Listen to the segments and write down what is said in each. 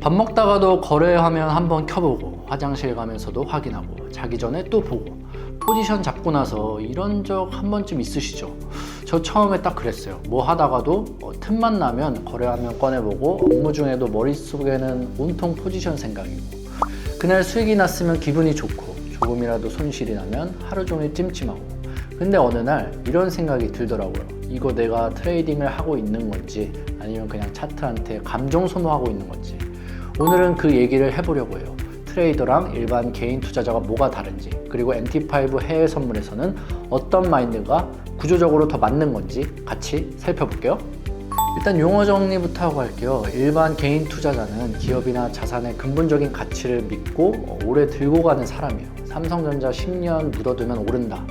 밥 먹다가도 거래 화면 한번 켜보고 화장실 가면서도 확인하고 자기 전에 또 보고 포지션 잡고 나서 이런 적 한 번쯤 있으시죠? 저 처음에 딱 그랬어요. 뭐 하다가도 틈만 나면 거래 화면 꺼내보고 업무 중에도 머릿속에는 온통 포지션 생각이고 그날 수익이 났으면 기분이 좋고 조금이라도 손실이 나면 하루 종일 찜찜하고 근데 어느 날 이런 생각이 들더라고요. 이거 내가 트레이딩을 하고 있는 건지 아니면 그냥 차트한테 감정 소모하고 있는 건지 오늘은 그 얘기를 해보려고 해요. 트레이더랑 일반 개인 투자자가 뭐가 다른지 그리고 MT5 해외 선물에서는 어떤 마인드가 구조적으로 더 맞는 건지 같이 살펴볼게요. 일단 용어 정리부터 하고 할게요. 일반 개인 투자자는 기업이나 자산의 근본적인 가치를 믿고 오래 들고 가는 사람이에요. 삼성전자 10년 묻어두면 오른다.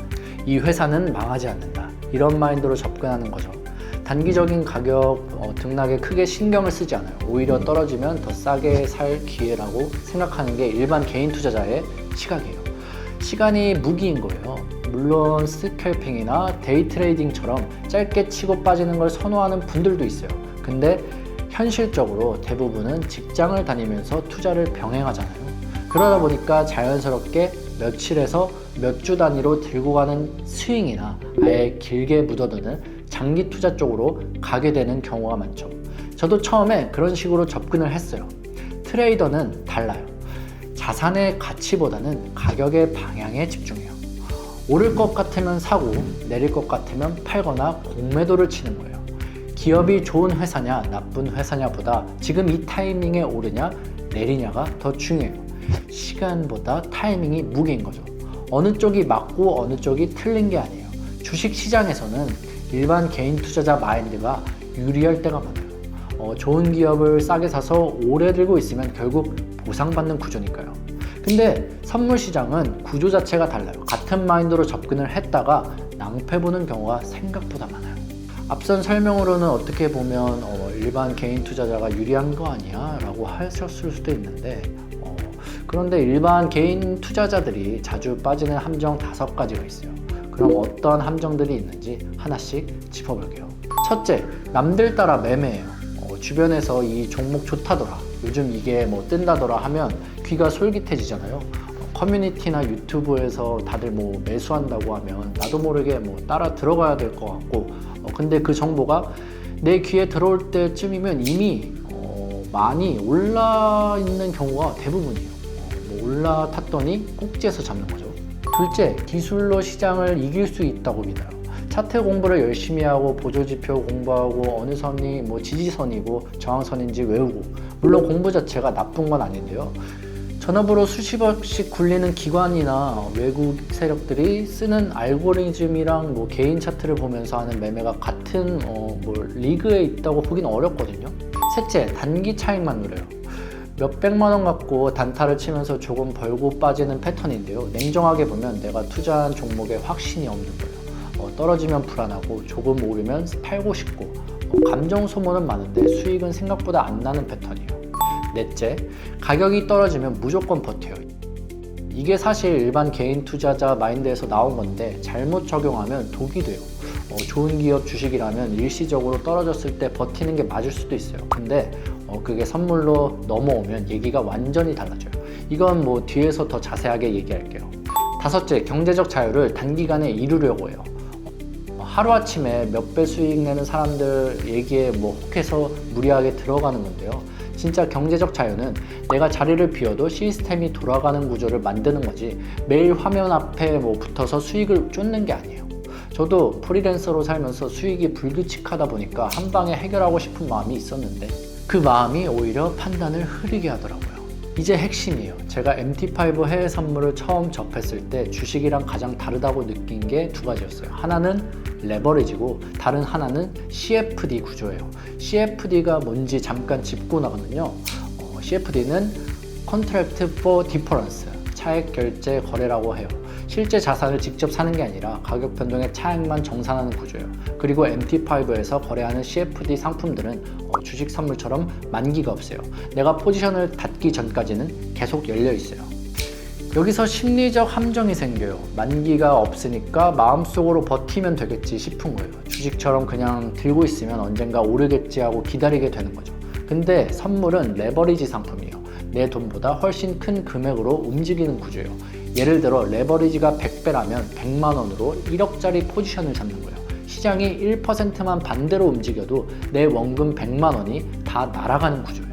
이 회사는 망하지 않는다. 이런 마인드로 접근하는 거죠. 단기적인 가격 등락에 크게 신경을 쓰지 않아요. 오히려 떨어지면 더 싸게 살 기회라고 생각하는 게 일반 개인 투자자의 시각이에요. 시간이 무기인 거예요. 물론 스캘핑이나 데이 트레이딩처럼 짧게 치고 빠지는 걸 선호하는 분들도 있어요. 근데 현실적으로 대부분은 직장을 다니면서 투자를 병행하잖아요. 그러다 보니까 자연스럽게 며칠에서 몇 주 단위로 들고 가는 스윙이나 아예 길게 묻어두는 장기 투자 쪽으로 가게 되는 경우가 많죠. 저도 처음에 그런 식으로 접근을 했어요. 트레이더는 달라요. 자산의 가치보다는 가격의 방향에 집중해요. 오를 것 같으면 사고 내릴 것 같으면 팔거나 공매도를 치는 거예요. 기업이 좋은 회사냐 나쁜 회사냐보다 지금 이 타이밍에 오르냐 내리냐가 더 중요해요. 시간보다 타이밍이 무게인 거죠. 어느 쪽이 맞고 어느 쪽이 틀린 게 아니에요. 주식 시장에서는 일반 개인 투자자 마인드가 유리할 때가 많아요. 좋은 기업을 싸게 사서 오래 들고 있으면 결국 보상받는 구조니까요. 근데 선물 시장은 구조 자체가 달라요. 같은 마인드로 접근을 했다가 낭패 보는 경우가 생각보다 많아요. 앞선 설명으로는 어떻게 보면 일반 개인 투자자가 유리한 거 아니야? 라고 하셨을 수도 있는데 그런데 일반 개인 투자자들이 자주 빠지는 함정 5가지가 있어요. 그럼 어떤 함정들이 있는지 하나씩 짚어볼게요. 첫째, 남들 따라 매매해요. 주변에서 이 종목 좋다더라, 요즘 이게 뭐 뜬다더라 하면 귀가 솔깃해지잖아요. 커뮤니티나 유튜브에서 다들 뭐 매수한다고 하면 나도 모르게 뭐 따라 들어가야 될 것 같고 근데 그 정보가 내 귀에 들어올 때쯤이면 이미 많이 올라 있는 경우가 대부분이에요. 올라탔더니 꼭지에서 잡는 거죠. 둘째, 기술로 시장을 이길 수 있다고 믿어요. 차트 공부를 열심히 하고 보조지표 공부하고 어느 선이 뭐 지지선이고 저항선인지 외우고 물론 공부 자체가 나쁜 건 아닌데요. 전업으로 수십억씩 굴리는 기관이나 외국 세력들이 쓰는 알고리즘이랑 뭐 개인 차트를 보면서 하는 매매가 같은 뭐 리그에 있다고 보기는 어렵거든요. 셋째, 단기 차익만 노려요. 몇백만 원 갖고 단타를 치면서 조금 벌고 빠지는 패턴인데요. 냉정하게 보면 내가 투자한 종목에 확신이 없는 거예요. 떨어지면 불안하고 조금 오르면 팔고 싶고 감정 소모는 많은데 수익은 생각보다 안 나는 패턴이에요. 넷째, 가격이 떨어지면 무조건 버텨요. 이게 사실 일반 개인 투자자 마인드에서 나온 건데 잘못 적용하면 독이 돼요. 좋은 기업 주식이라면 일시적으로 떨어졌을 때 버티는 게 맞을 수도 있어요. 근데 그게 선물로 넘어오면 얘기가 완전히 달라져요. 이건 뭐 뒤에서 더 자세하게 얘기할게요. 다섯째, 경제적 자유를 단기간에 이루려고 해요. 하루아침에 몇 배 수익 내는 사람들 얘기에 뭐 혹해서 무리하게 들어가는 건데요. 진짜 경제적 자유는 내가 자리를 비워도 시스템이 돌아가는 구조를 만드는 거지 매일 화면 앞에 뭐 붙어서 수익을 쫓는 게 아니에요. 저도 프리랜서로 살면서 수익이 불규칙하다 보니까 한 방에 해결하고 싶은 마음이 있었는데 그 마음이 오히려 판단을 흐리게 하더라고요. 이제 핵심이에요. 제가 MT5 해외 선물을 처음 접했을 때 주식이랑 가장 다르다고 느낀 게 2가지였어요. 하나는 레버리지고 다른 하나는 CFD 구조예요. CFD가 뭔지 잠깐 짚고 나가면요. CFD는 Contract for Difference, 차액 결제 거래라고 해요. 실제 자산을 직접 사는 게 아니라 가격 변동의 차액만 정산하는 구조예요. 그리고 MT5에서 거래하는 CFD 상품들은 주식 선물처럼 만기가 없어요. 내가 포지션을 닫기 전까지는 계속 열려 있어요. 여기서 심리적 함정이 생겨요. 만기가 없으니까 마음속으로 버티면 되겠지 싶은 거예요. 주식처럼 그냥 들고 있으면 언젠가 오르겠지 하고 기다리게 되는 거죠. 근데 선물은 레버리지 상품이에요. 내 돈보다 훨씬 큰 금액으로 움직이는 구조예요. 예를 들어 레버리지가 100배라면 100만 원으로 1억짜리 포지션을 잡는 거예요. 시장이 1%만 반대로 움직여도 내 원금 100만 원이 다 날아가는 구조예요.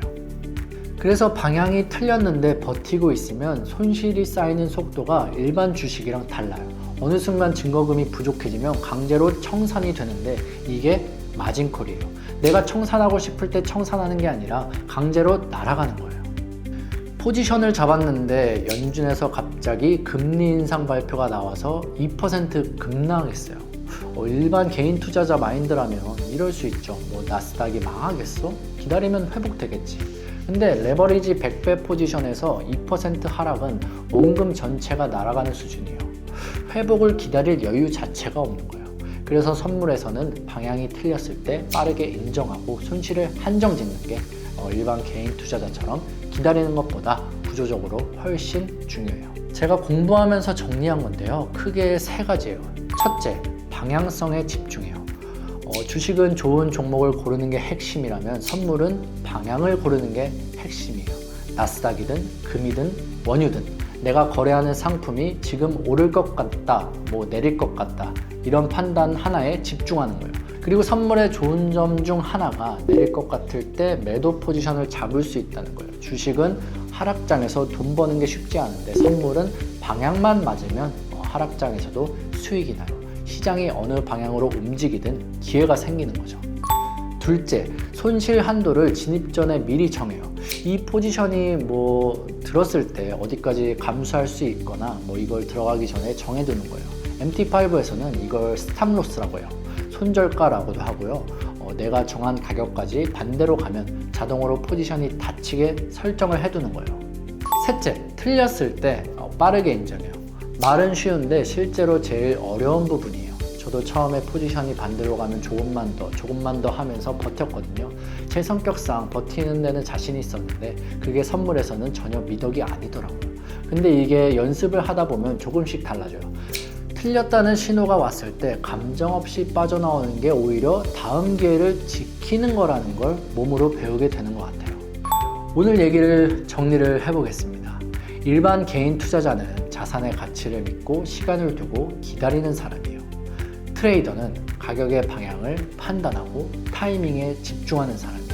그래서 방향이 틀렸는데 버티고 있으면 손실이 쌓이는 속도가 일반 주식이랑 달라요. 어느 순간 증거금이 부족해지면 강제로 청산이 되는데 이게 마진콜이에요. 내가 청산하고 싶을 때 청산하는 게 아니라 강제로 날아가는 거예요. 포지션을 잡았는데 연준에서 갑자기 금리 인상 발표가 나와서 2% 급락했어요. 일반 개인 투자자 마인드라면 이럴 수 있죠. 뭐 나스닥이 망하겠어? 기다리면 회복되겠지. 근데 레버리지 100배 포지션에서 2% 하락은 원금 전체가 날아가는 수준이에요. 회복을 기다릴 여유 자체가 없는 거예요. 그래서 선물에서는 방향이 틀렸을 때 빠르게 인정하고 손실을 한정 짓는 게 일반 개인 투자자처럼 기다리는 것보다 구조적으로 훨씬 중요해요. 제가 공부하면서 정리한 건데요. 크게 세 가지예요. 첫째, 방향성에 집중해요. 주식은 좋은 종목을 고르는 게 핵심이라면 선물은 방향을 고르는 게 핵심이에요. 나스닥이든 금이든 원유든 내가 거래하는 상품이 지금 오를 것 같다, 뭐 내릴 것 같다, 이런 판단 하나에 집중하는 거예요. 그리고 선물의 좋은 점 중 하나가 내릴 것 같을 때 매도 포지션을 잡을 수 있다는 거예요. 주식은 하락장에서 돈 버는 게 쉽지 않은데 선물은 방향만 맞으면 하락장에서도 수익이 나요. 시장이 어느 방향으로 움직이든 기회가 생기는 거죠. 둘째, 손실 한도를 진입 전에 미리 정해요. 이 포지션이 뭐 들었을 때 어디까지 감수할 수 있거나 뭐 이걸 들어가기 전에 정해두는 거예요. MT5에서는 이걸 스탑로스라고 해요. 손절가라고도 하고요. 내가 정한 가격까지 반대로 가면 자동으로 포지션이 닫히게 설정을 해두는 거예요. 셋째, 틀렸을 때 빠르게 인정해요. 말은 쉬운데 실제로 제일 어려운 부분이에요. 저도 처음에 포지션이 반대로 가면 조금만 더 하면서 버텼거든요. 제 성격상 버티는 데는 자신이 있었는데 그게 선물에서는 전혀 미덕이 아니더라고요. 근데 이게 연습을 하다 보면 조금씩 달라져요. 틀렸다는 신호가 왔을 때 감정 없이 빠져나오는 게 오히려 다음 기회를 지키는 거라는 걸 몸으로 배우게 되는 것 같아요. 오늘 얘기를 정리를 해보겠습니다. 일반 개인 투자자는 자산의 가치를 믿고 시간을 두고 기다리는 사람이에요. 트레이더는 가격의 방향을 판단하고 타이밍에 집중하는 사람이에요.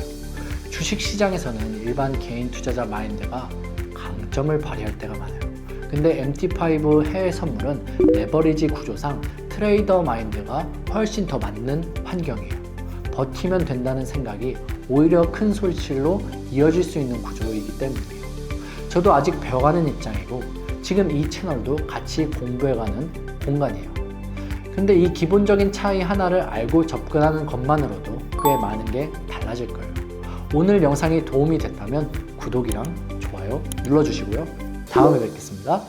주식시장에서는 일반 개인 투자자 마인드가 강점을 발휘할 때가 많아요. 근데 MT5 해외 선물은 레버리지 구조상 트레이더 마인드가 훨씬 더 맞는 환경이에요. 버티면 된다는 생각이 오히려 큰 손실로 이어질 수 있는 구조이기 때문이에요. 저도 아직 배워가는 입장이고 지금 이 채널도 같이 공부해가는 공간이에요. 근데 이 기본적인 차이 하나를 알고 접근하는 것만으로도 꽤 많은 게 달라질 거예요. 오늘 영상이 도움이 됐다면 구독이랑 좋아요 눌러주시고요. 다음에 뵙겠습니다.